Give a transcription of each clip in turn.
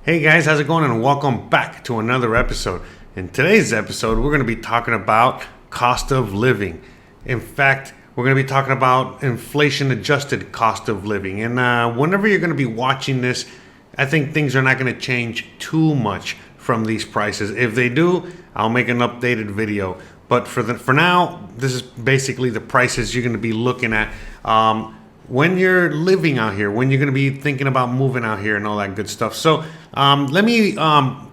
Hey guys, how's it going? And welcome back to another episode. In today's episode, we're going to be talking about cost of living. In fact, we're going to be talking about inflation adjusted cost of living. And whenever you're going to be watching this, I think things are not going to change too much from these prices. If they do, I'll make an updated video. But for now, this is basically the prices you're going to be looking at when you're living out here, when you're going to be thinking about moving out here and all that good stuff. So let me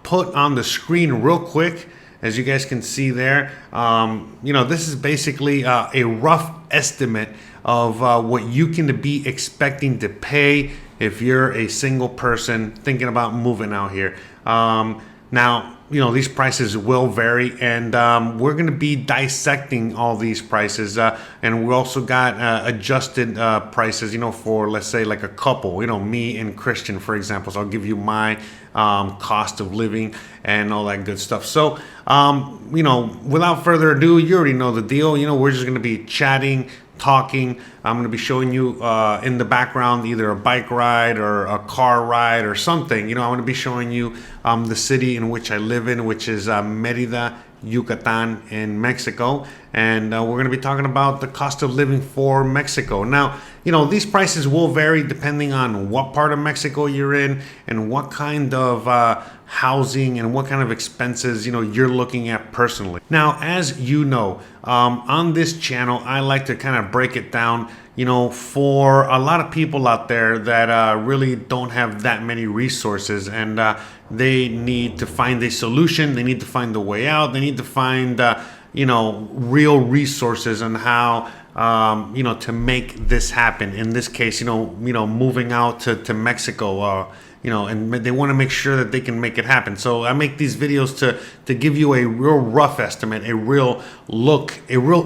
put on the screen real quick, as you guys can see there. This is basically a rough estimate of what you can be expecting to pay if you're a single person thinking about moving out here. Now, these prices will vary, and we're going to be dissecting all these prices. And we also got adjusted prices, for, let's say, like a couple, me and Christian, for example. So I'll give you my cost of living and all that good stuff. So, without further ado, you already know the deal. We're just going to be chatting, talking. I'm going to be showing you in the background either a bike ride or a car ride or something. I'm going to be showing you the city in which I live in, which is Mérida, Yucatan in Mexico. And we're going to be talking about the cost of living for Mexico. Now, these prices will vary depending on what part of Mexico you're in and what kind of housing and what kind of expenses, you're looking at personally. Now, as you know, on this channel, I like to kind of break it down, for a lot of people out there that really don't have that many resources, and they need to find a solution. They need to find a way out. They need to find, real resources on how, to make this happen. In this case, moving out to Mexico, and they want to make sure that they can make it happen. So I make these videos to give you a real rough estimate, a real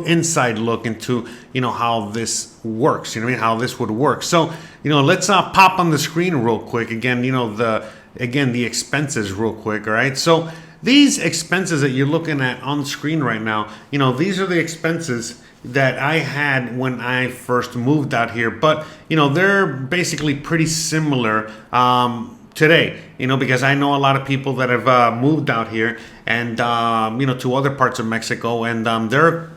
inside look into, how this works, how this would work. So, let's pop on the screen real quick. Again, the expenses real quick. All right. So these expenses that you're looking at on the screen right now, these are the expenses that I had when I first moved out here, but they're basically pretty similar today, because I know a lot of people that have moved out here and to other parts of Mexico, and their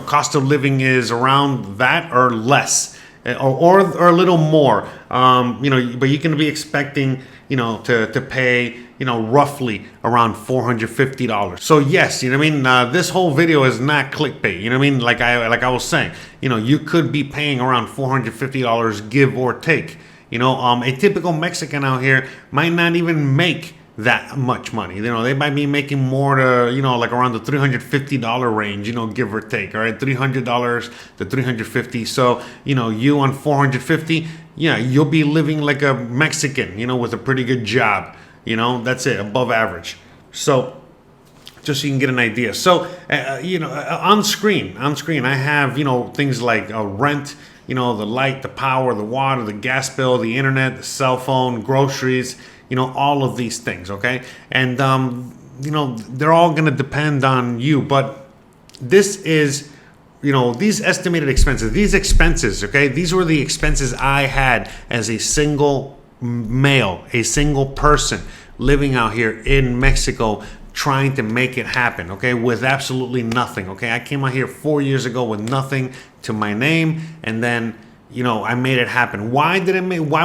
cost of living is around that or less, or a little more, but you can be expecting to pay roughly around $450. So yes, this whole video is not clickbait. Like I was saying, you could be paying around $450, give or take. A typical Mexican out here might not even make that much money. They might be making more to, like around the $350 range, give or take. All right, $300 to $350. So, you on $450, you'll be living like a Mexican, with a pretty good job. That's it, above average. So just so you can get an idea. So, on screen, I have, things like rent, the light, the power, the water, the gas bill, the internet, the cell phone, groceries, all of these things. Okay. And, they're all going to depend on you, but this is, these estimated expenses, okay, these were the expenses I had as a single male, a single person living out here in Mexico, trying to make it happen, okay, with absolutely nothing. Okay, I came out here 4 years ago with nothing to my name, and then I made it happen. Why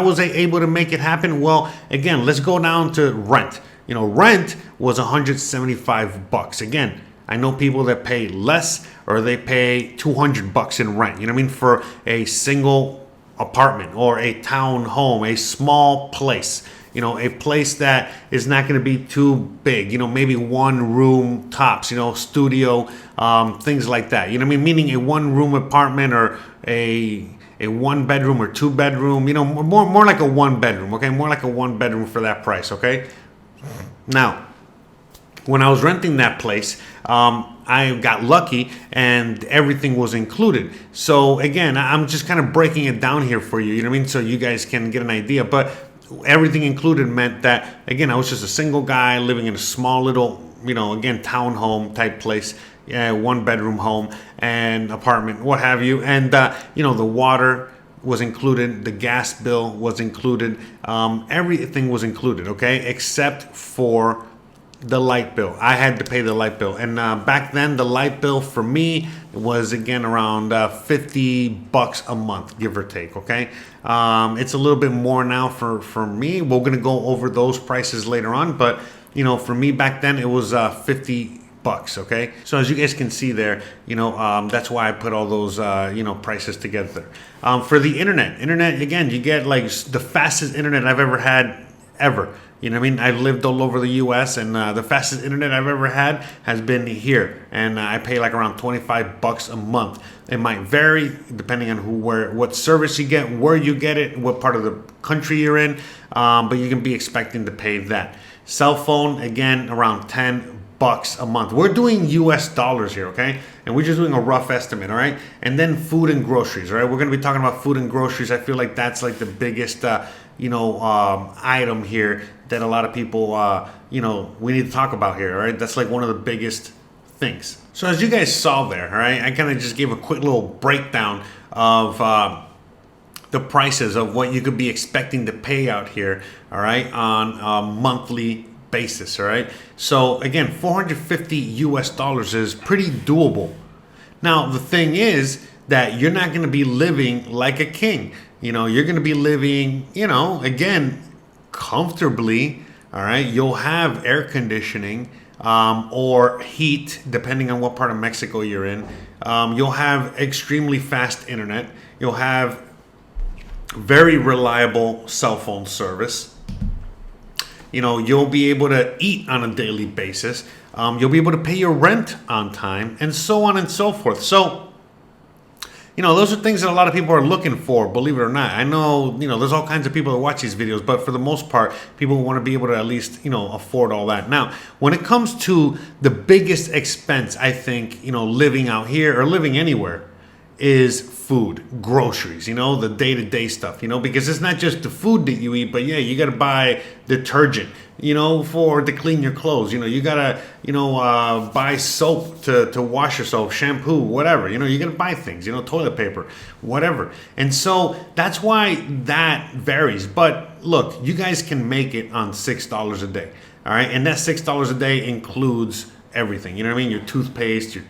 was I able to make it happen? Well, again, let's go down to rent. Rent was $175. Again, I know people that pay less, or they pay $200 in rent. For a single apartment or a town home, a small place, a place that is not going to be too big, maybe one room tops, studio, things like that. Meaning a one room apartment or a 1 bedroom or 2 bedroom, more like a 1 bedroom. Okay. More like a 1 bedroom for that price. Okay. Now, when I was renting that place, I got lucky and everything was included. So again, I'm just kind of breaking it down here for you, so you guys can get an idea. But everything included meant that, again, I was just a single guy living in a small little, again, townhome type place, 1 bedroom home and apartment, what have you. And, the water was included, the gas bill was included, everything was included, okay, except for the light bill. I had to pay the light bill, and back then the light bill for me was again around $50 a month, give or take. Okay, it's a little bit more now for me. We're gonna go over those prices later on, but for me back then it was $50. Okay, so as you guys can see there, that's why I put all those prices together. For the internet again, you get like the fastest internet I've ever had ever. You know what I mean? I've lived all over the U.S. and the fastest internet I've ever had has been here, and I pay like around $25 a month. It might vary depending on what service you get, where you get it, what part of the country you're in, but you can be expecting to pay that. Cell phone again around $10 a month. We're doing U.S. dollars here, okay? And we're just doing a rough estimate, all right? And then food and groceries, all right? We're going to be talking about food and groceries. I feel like that's like the biggest, item here that a lot of people, we need to talk about here, all right? That's like one of the biggest things. So as you guys saw there, all right, I kind of just gave a quick little breakdown of the prices of what you could be expecting to pay out here, all right, on a monthly basis, all right? So again, $450 is pretty doable. Now, the thing is that you're not going to be living like a king. You're going to be living, again, comfortably, all right? You'll have air conditioning or heat, depending on what part of Mexico you're in. You'll have extremely fast internet. You'll have very reliable cell phone service. You'll be able to eat on a daily basis. You'll be able to pay your rent on time, and so on and so forth. So, those are things that a lot of people are looking for, believe it or not. I know, there's all kinds of people that watch these videos, but for the most part, people want to be able to at least, afford all that. Now, when it comes to the biggest expense, I think, living out here or living anywhere is food, groceries, the day-to-day stuff, because it's not just the food that you eat, but yeah, you got to buy detergent, to clean your clothes, you got to, buy soap to wash yourself, shampoo, whatever, you got to buy things, toilet paper, whatever. And so that's why that varies. But look, you guys can make it on $6 a day. All right. And that $6 a day includes everything, your toothpaste, your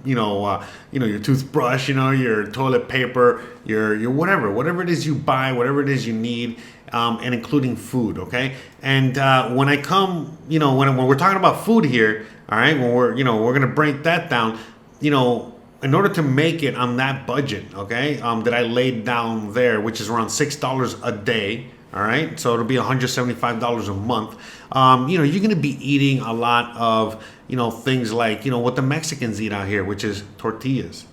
your toothbrush, your toilet paper, your whatever it is you buy, whatever it is you need, and including food, okay? And when I come, when we're talking about food here, all right, when we're going to break that down, in order to make it on that budget, okay, that I laid down there, which is around $6 a day, all right, so it'll be $175 a month. You're going to be eating a lot of, things like, what the Mexicans eat out here, which is tortillas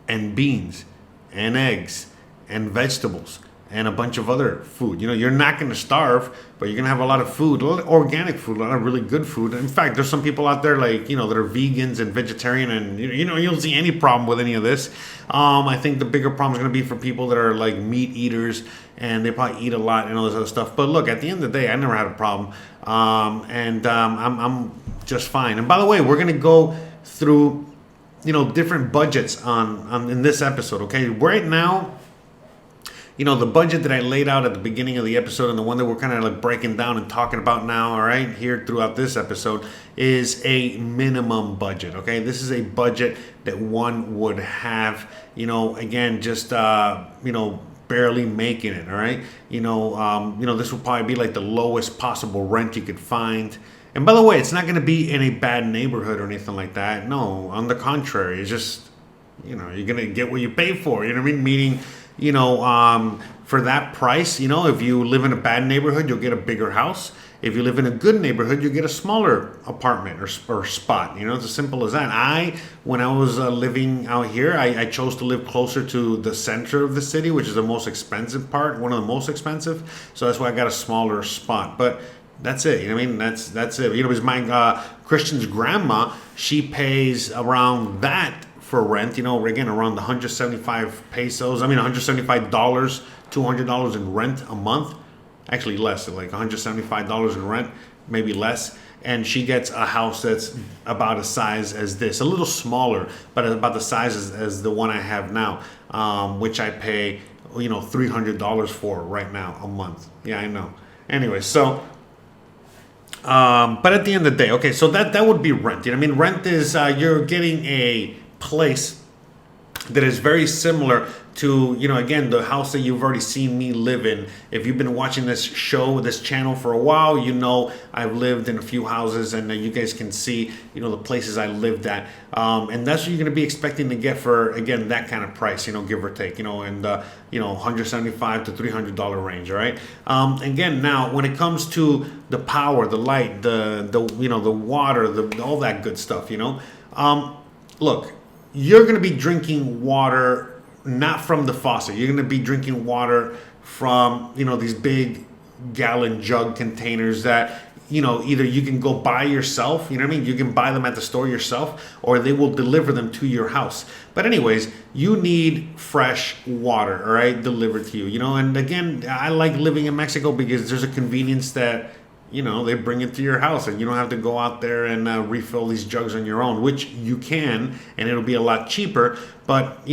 and beans and eggs and vegetables and a bunch of other food. You're not going to starve, but you're going to have a lot of food, a lot of organic food, a lot of really good food. In fact, there's some people out there like, that are vegans and vegetarian, and, you don't see any problem with any of this. I think the bigger problem is going to be for people that are like meat eaters, and they probably eat a lot and all this other stuff. But look, at the end of the day, I never had a problem. I'm just fine. And by the way, we're going to go through, different budgets in this episode. Okay. Right now, the budget that I laid out at the beginning of the episode and the one that we're kind of like breaking down and talking about now, all right, here throughout this episode is a minimum budget, okay? This is a budget that one would have, again, just, barely making it, all right? This would probably be like the lowest possible rent you could find. And by the way, it's not going to be in a bad neighborhood or anything like that. No, on the contrary, it's just, you're going to get what you pay for, you know what I mean? Meaning, for that price, if you live in a bad neighborhood, you'll get a bigger house. If you live in a good neighborhood, you'll get a smaller apartment or spot. It's as simple as that. When I was living out here, I chose to live closer to the center of the city, which is the most expensive part, one of the most expensive. So that's why I got a smaller spot. But that's it. That's it. Because my Christian's grandma, she pays around that for rent, again, around the 175 pesos. $175, $200 in rent a month. Actually less, like $175 in rent, maybe less. And she gets a house that's about a size as this, a little smaller, but about the size as the one I have now, which I pay $300 for right now a month. Yeah, I know. Anyway, so but at the end of the day, okay, so that would be rent. You know what I mean? Rent is you're getting a place that is very similar to, again, the house that you've already seen me live in. If you've been watching this channel for a while, I've lived in a few houses, and you guys can see, the places I lived at. And that's what you're going to be expecting to get for, again, that kind of price, give or take, and, $175 to $300 range, all right? Again, now, when it comes to the power, the light, the water, all that good stuff, look, you're going to be drinking water not from the faucet. You're going to be drinking water from, these big gallon jug containers that, either you can go buy yourself, you can buy them at the store yourself, or they will deliver them to your house. But anyways, you need fresh water, all right, delivered to you, and again, I like living in Mexico because there's a convenience that, they bring it to your house, and you don't have to go out there and refill these jugs on your own, which you can, and it'll be a lot cheaper. But,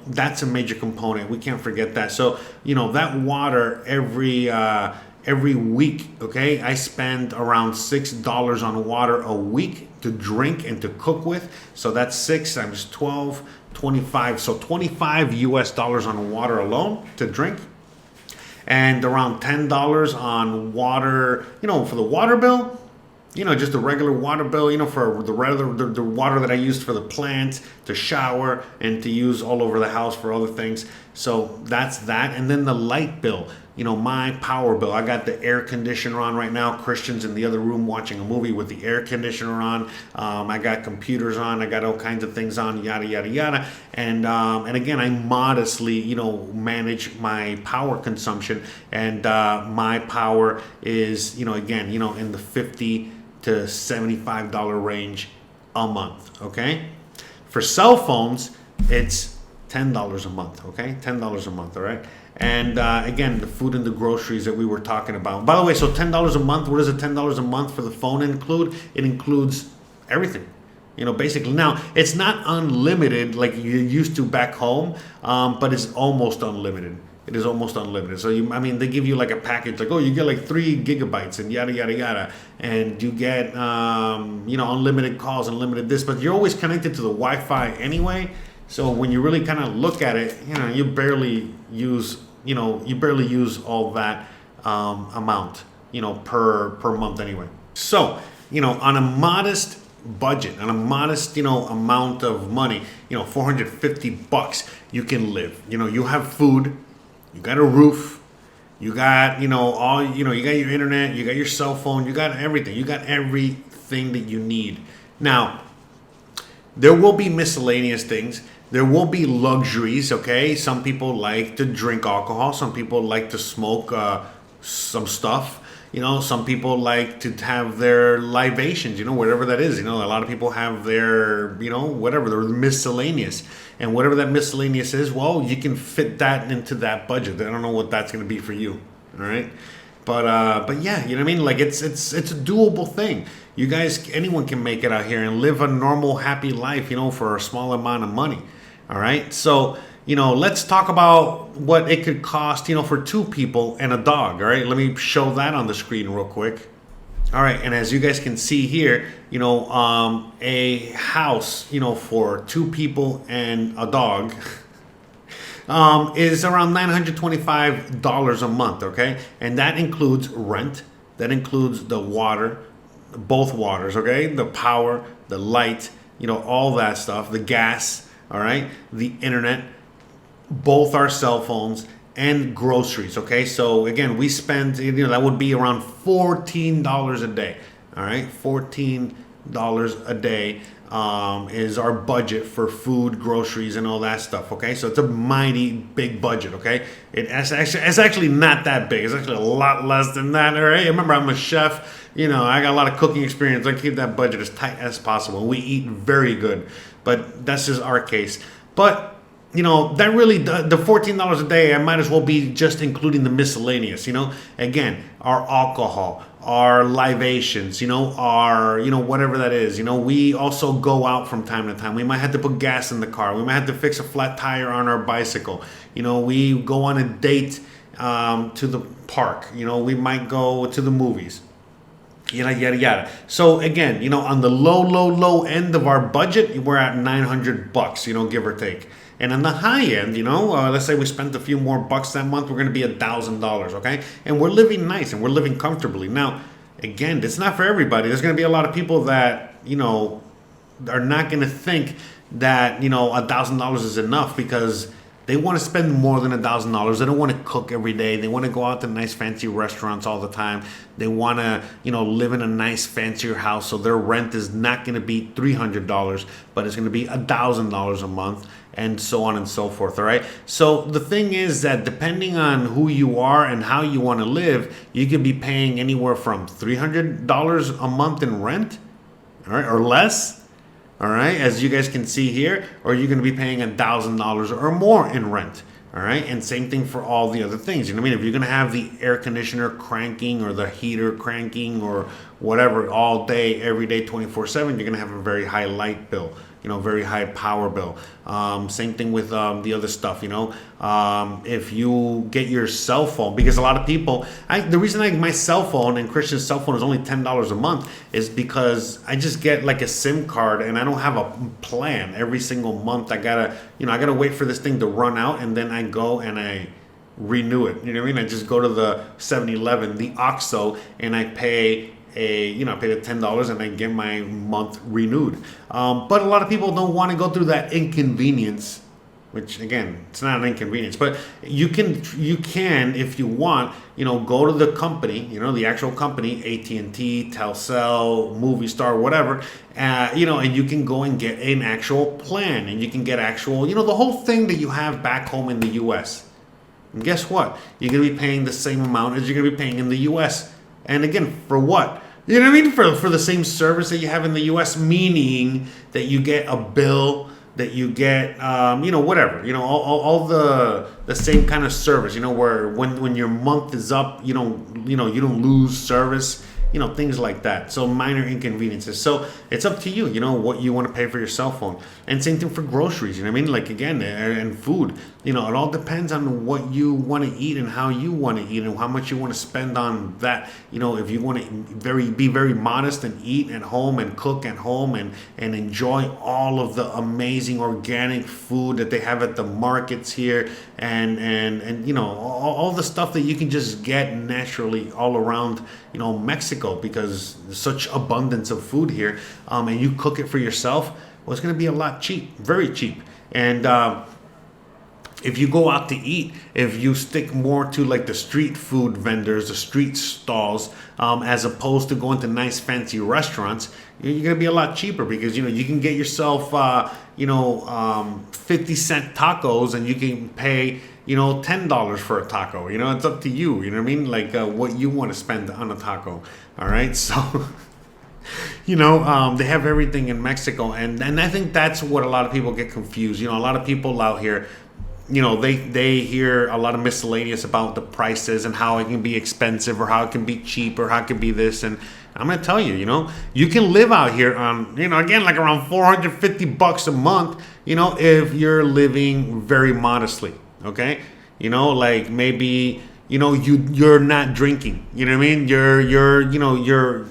that's a major component. We can't forget that. So, that water every week, okay, I spend around $6 on water a week to drink and to cook with. So that's 6 times 12, 25. So $25 US on water alone to drink. And around $10 on water, for the water bill, just the regular water bill, for the water that I used for the plants, to shower, and to use all over the house for other things. So that's that. And then the light bill, my power bill. I got the air conditioner on right now. Christian's in the other room watching a movie with the air conditioner on. I got computers on. I got all kinds of things on, yada, yada, yada. And again, I modestly, manage my power consumption. And my power is, again, in the $50 to $75 range a month, okay? For cell phones, it's $10 a month, okay? $10 a month, all right? And again, the food and the groceries that we were talking about. By the way, so $10 a month, what does a $10 a month for the phone include? It includes everything, basically. Now, it's not unlimited like you used to back home, but it's almost unlimited. It is almost unlimited. So, they give you like a package, like, you get like 3 gigabytes and yada, yada, yada. And you get, unlimited calls, unlimited this, but you're always connected to the Wi-Fi anyway. So when you really kind of look at it, you barely use all that amount, per month anyway. So, on a modest budget, on a modest, amount of money, $450, you can live. You have food, you got a roof, you got, you got your internet, you got your cell phone, you got everything. You got everything that you need. Now, there will be miscellaneous things. There will be luxuries, okay? Some people like to drink alcohol. Some people like to smoke some stuff. Some people like to have their libations, whatever that is. A lot of people have their, whatever, they're miscellaneous. And whatever that miscellaneous is, well, you can fit that into that budget. I don't know what that's going to be for you, all right? But yeah, you know what I mean? Like it's a doable thing. You guys, anyone can make it out here and live a normal, happy life, for a small amount of money. All right. So, let's talk about what it could cost, for 2 people and a dog. All right. Let me show that on the screen real quick. All right. And as you guys can see here, a house, for 2 people and a dog is around $925 a month. Okay. And that includes rent. That includes the water, both waters. Okay. The power, the light, all that stuff, the gas. All right, the internet, both our cell phones, and groceries. Okay, so again, we spend, that would be around $14 a day. All right, $14 a day is our budget for food, groceries, and all that stuff. Okay, so it's a mighty big budget. Okay, it's actually not that big. It's actually a lot less than that. All right, remember, I'm a chef. I got a lot of cooking experience. I keep that budget as tight as possible. We eat very good, but that's just our case. But that really, the $14 a day, I might as well be just including the miscellaneous, again, our alcohol, our libations, our, whatever that is. We also go out from time to time. We might have to put gas in the car. We might have to fix a flat tire on our bicycle. We go on a date to the park. We might go to the movies. Yada. So again, on the low end of our budget, we're at $900, give or take. And on the high end, let's say we spent a few more bucks that month, we're going to be $1,000, okay? And we're living nice and we're living comfortably. Now, again, it's not for everybody. There's going to be a lot of people that, are not going to think that, $1,000 is enough because they want to spend more than $1,000. They don't want to cook every day. They want to go out to nice fancy restaurants all the time. They want to, live in a nice fancier house. So their rent is not going to be $300, but it's going to be $1,000 a month, and so on and so forth. All right. So the thing is that depending on who you are and how you want to live, you could be paying anywhere from $300 a month in rent, all right, or less. All right, as you guys can see here, or you're going to be paying $1,000 or more in rent. All right, and same thing for all the other things. If you're going to have the air conditioner cranking or the heater cranking or whatever all day, every day, 24/7, you're going to have a very high light bill. Very high power bill. Same thing with the other stuff. If you get your cell phone, because a lot of people, the reason my cell phone and Christian's cell phone is only $10 a month is because I just get like a SIM card and I don't have a plan every single month. I gotta wait for this thing to run out and then I go and I renew it. I just go to the 7-Eleven, the OXXO, and I pay I pay the $10 and I get my month renewed. But a lot of people don't want to go through that inconvenience, which again, it's not an inconvenience, but you can, if you want, go to the company, the actual company, AT&T, Telcel, Movie Star, whatever, and you can go and get an actual plan, and you can get actual, the whole thing that you have back home in the U.S. And guess what? You're going to be paying the same amount as you're going to be paying in the U.S. And again, for what? For the same service that you have in the U.S., meaning that you get a bill, that you get, whatever, all the same kind of service, where when your month is up, you don't lose service, things like that. So minor inconveniences. So it's up to you, what you want to pay for your cell phone. And same thing for groceries, like again, and food, it all depends on what you want to eat and how you want to eat and how much you want to spend on that. If you want to be very modest and eat at home and cook at home and enjoy all of the amazing organic food that they have at the markets here and all the stuff that you can just get naturally all around, Mexico, because there's such abundance of food here, and you cook it for yourself, well, it's going to be a lot cheap, very cheap. And if you go out to eat, if you stick more to like the street food vendors, the street stalls, as opposed to going to nice fancy restaurants, you're going to be a lot cheaper because, you can get yourself, 50-cent tacos and you can pay, $10 for a taco. It's up to you. Like what you want to spend on a taco. All right. So, they have everything in Mexico. And I think that's what a lot of people get confused. A lot of people out here, they hear a lot of miscellaneous about the prices and how it can be expensive or how it can be cheap or how it can be this. And I'm going to tell you, you can live out here on, again, like around $450 a month, if you're living very modestly. Okay. Like maybe, you're not drinking, your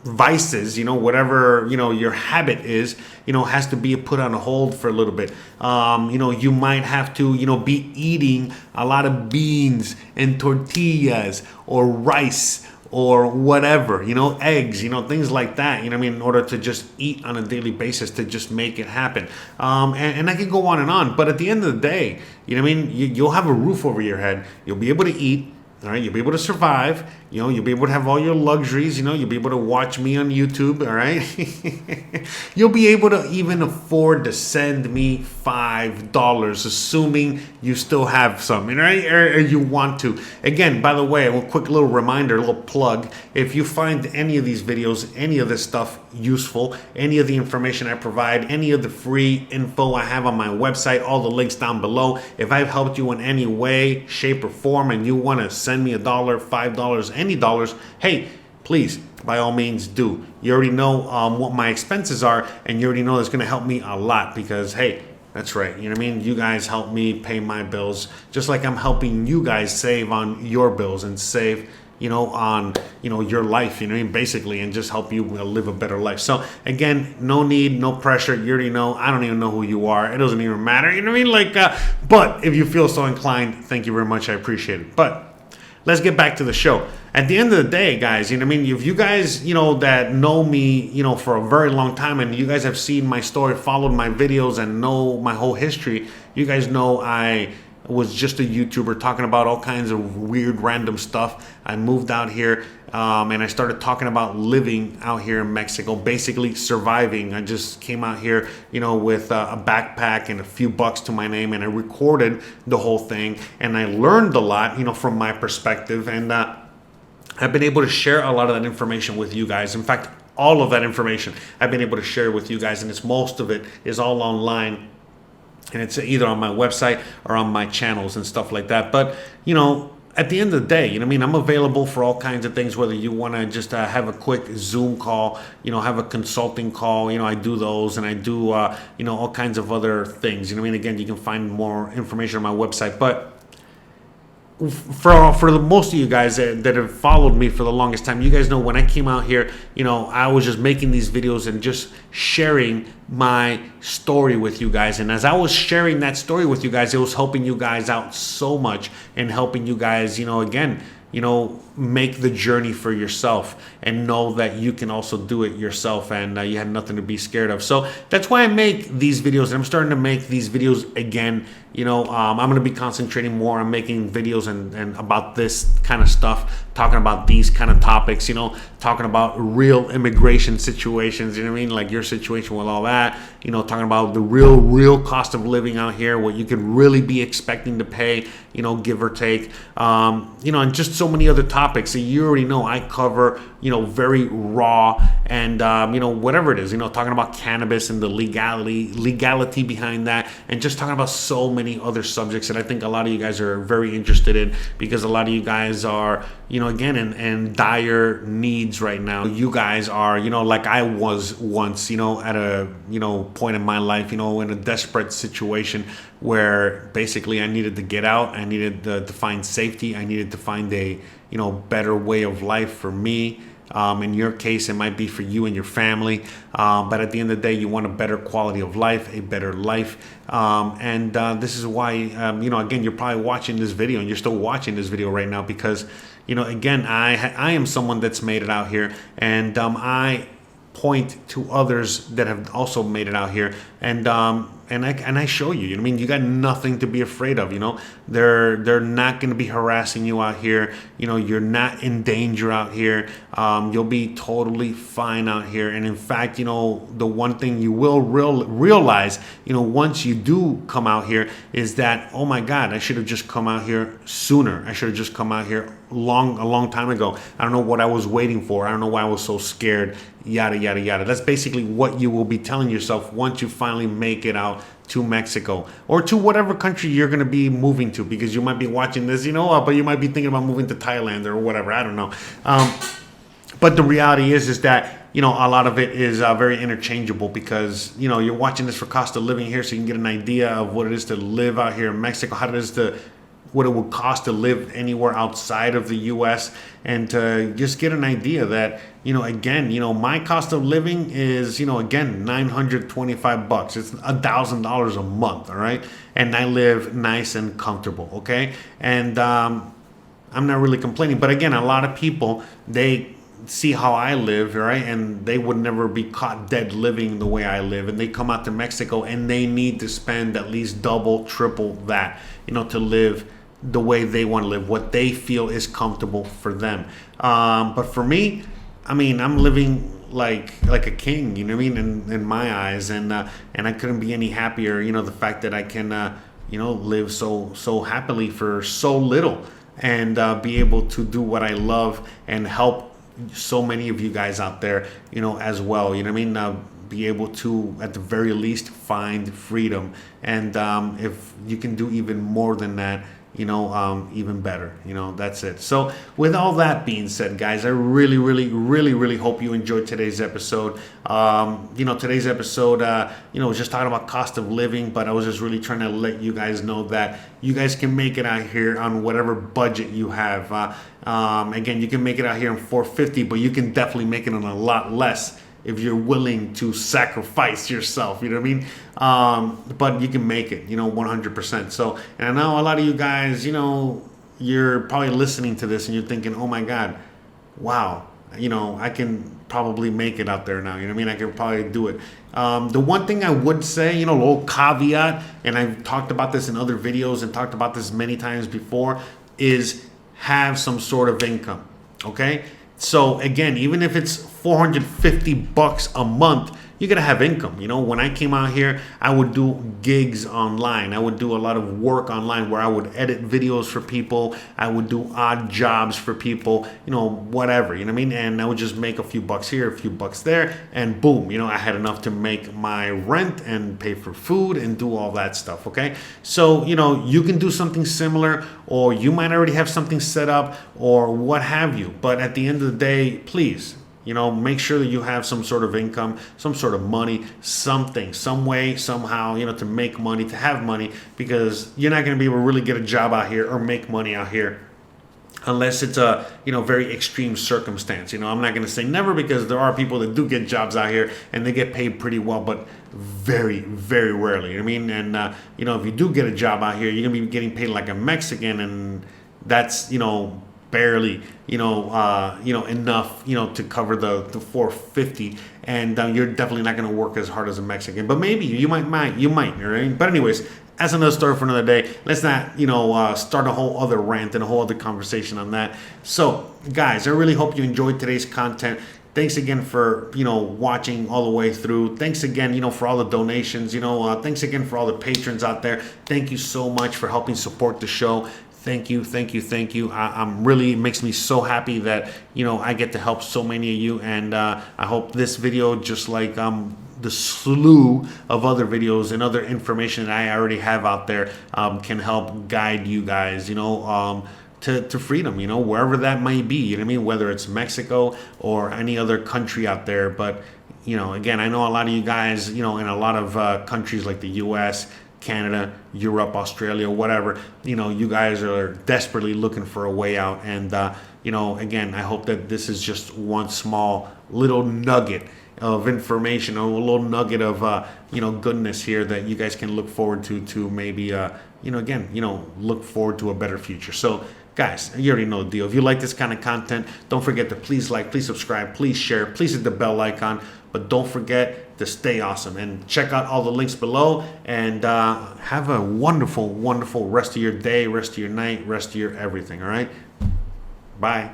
vices, whatever, your habit is, has to be put on hold for a little bit. You might have to, be eating a lot of beans and tortillas or rice or whatever, eggs, things like that, in order to just eat on a daily basis to just make it happen. And I can go on and on, but at the end of the day, you'll have a roof over your head. You'll be able to eat. All right, you'll be able to survive. You'll be able to have all your luxuries. You'll be able to watch me on YouTube. All right, you'll be able to even afford to send me $5, assuming you still have some, right? Or you want to. Again, by the way, a quick little reminder, a little plug. If you find any of these videos, any of this stuff useful, any of the information I provide, any of the free info I have on my website, all the links down below. If I've helped you in any way, shape, or form, and you want to send me $1, $5, any dollars, hey, please, by all means, do. You already know what my expenses are, and you already know it's going to help me a lot because, hey, that's right. You know what I mean? You guys help me pay my bills, just like I'm helping you guys save on your bills and save, on, your life, basically, and just help you live a better life. So again, no need, no pressure. You already know. I don't even know who you are. It doesn't even matter. You know what I mean? But if you feel so inclined, thank you very much. I appreciate it. But let's get back to the show. At the end of the day, guys, if you guys, that know me, for a very long time, and you guys have seen my story, followed my videos, and know my whole history, you guys know I was just a YouTuber talking about all kinds of weird, random stuff. I moved out here, and I started talking about living out here in Mexico, basically surviving. I just came out here, with a backpack and a few bucks to my name, and I recorded the whole thing, and I learned a lot, from my perspective, and I've been able to share a lot of that information with you guys. In fact, all of that information I've been able to share with you guys, and most of it is all online. And it's either on my website or on my channels and stuff like that. But, at the end of the day, I'm available for all kinds of things, whether you want to just have a quick Zoom call, have a consulting call, I do those, and I do, all kinds of other things. Again, you can find more information on my website. But for the most of you guys that have followed me for the longest time, you guys know when I came out here, I was just making these videos and just sharing my story with you guys. And as I was sharing that story with you guys, it was helping you guys out so much and helping you guys, again, make the journey for yourself and know that you can also do it yourself, and you had nothing to be scared of. So that's why I make these videos, and I'm starting to make these videos again. I'm going to be concentrating more on making videos and about this kind of stuff, talking about these kind of topics, talking about real immigration situations, like your situation with all that, talking about the real cost of living out here, what you could really be expecting to pay, give or take, and just so many other topics that you already know I cover, very raw, and whatever it is, talking about cannabis and the legality behind that, and just talking about so many other subjects that I think a lot of you guys are very interested in, because a lot of you guys are, again, in dire needs right now. You guys are, like I was once, at a, point in my life, in a desperate situation where basically I needed to get out. I needed to find safety. I needed to find a, better way of life for me. In your case, it might be for you and your family. But at the end of the day, you want a better quality of life, a better life. And this is why, again, you're probably watching this video, and you're still watching this video right now because, again, I am someone that's made it out here, and I point to others that have also made it out here, and I show you. You got nothing to be afraid of. They're not going to be harassing you out here. You're not in danger out here. You'll be totally fine out here. And in fact, the one thing you will realize, once you do come out here, is that, oh my God, I should have just come out here sooner. I should have just come out here a long time ago. I don't know what I was waiting for. I don't know why I was so scared. Yada yada yada. That's basically what you will be telling yourself once you finally make it out to Mexico or to whatever country you're going to be moving to, because you might be watching this, but you might be thinking about moving to Thailand or whatever. I don't know. But the reality is that, a lot of it is very interchangeable, because, you're watching this for cost of living here, so you can get an idea of what it is to live out here in Mexico, what it would cost to live anywhere outside of the U.S., and to just get an idea that, again, my cost of living is, again, $925. It's $1,000 a month, all right? And I live nice and comfortable, okay? And I'm not really complaining. But again, a lot of people, they see how I live, right? And they would never be caught dead living the way I live. And they come out to Mexico and they need to spend at least double, triple that, to live the way they want to live, what they feel is comfortable for them. But for me, I mean, I'm living like a king, you know what I mean, in my eyes, and I couldn't be any happier. You know, the fact that I can live so happily for so little, and be able to do what I love and help so many of you guys out there, as well. You know what I mean? Be able to, at the very least, find freedom, and if you can do even more than that, even better. That's it. So with all that being said, guys, I really hope you enjoyed today's episode. Today's episode, was just talking about cost of living, but I was just really trying to let you guys know that you guys can make it out here on whatever budget you have. Again, you can make it out here on $450, but you can definitely make it on a lot less if you're willing to sacrifice yourself, you know what I mean? But you can make it, 100%. So, and I know a lot of you guys, you're probably listening to this and you're thinking, oh my God, wow, I can probably make it out there now. You know what I mean? I can probably do it. The one thing I would say, a little caveat, and I've talked about this in other videos and talked about this many times before, is have some sort of income, okay? So again, even if it's $450 a month, you gotta have income. When I came out here, I would do gigs online. I would do a lot of work online where I would edit videos for people. I would do odd jobs for people, whatever, you know what I mean? And I would just make a few bucks here, a few bucks there, and boom, I had enough to make my rent and pay for food and do all that stuff, okay? So, you can do something similar, or you might already have something set up or what have you. But at the end of the day, please, make sure that you have some sort of income, some sort of money, something, some way, somehow, to make money, to have money, because you're not going to be able to really get a job out here or make money out here unless it's a, very extreme circumstance. I'm not going to say never, because there are people that do get jobs out here and they get paid pretty well, but very, very rarely. You know what I mean? And, if you do get a job out here, you're going to be getting paid like a Mexican, and that's, barely enough to cover the 450, and you're definitely not going to work as hard as a Mexican, but maybe you might, right? But anyways, that's another story for another day. Let's not start a whole other rant and a whole other conversation on that. So guys, I really hope you enjoyed today's content. Thanks again for watching all the way through. Thanks again for all the donations. Thanks again for all the patrons out there. Thank you so much for helping support the show. Thank you. I'm really, it makes me so happy that, I get to help so many of you. And I hope this video, just like the slew of other videos and other information that I already have out there, can help guide you guys, to freedom, wherever that might be, you know what I mean? Whether it's Mexico or any other country out there. But, again, I know a lot of you guys, in a lot of countries like the US, Canada, Europe, Australia, whatever, you guys are desperately looking for a way out. And, again, I hope that this is just one small little nugget of information, or a little nugget of, goodness here that you guys can look forward to maybe, look forward to a better future. So guys, you already know the deal. If you like this kind of content, don't forget to please like, please subscribe, please share, please hit the bell icon. But don't forget to stay awesome, and check out all the links below, and have a wonderful rest of your day, rest of your night, rest of your everything. All right. Bye.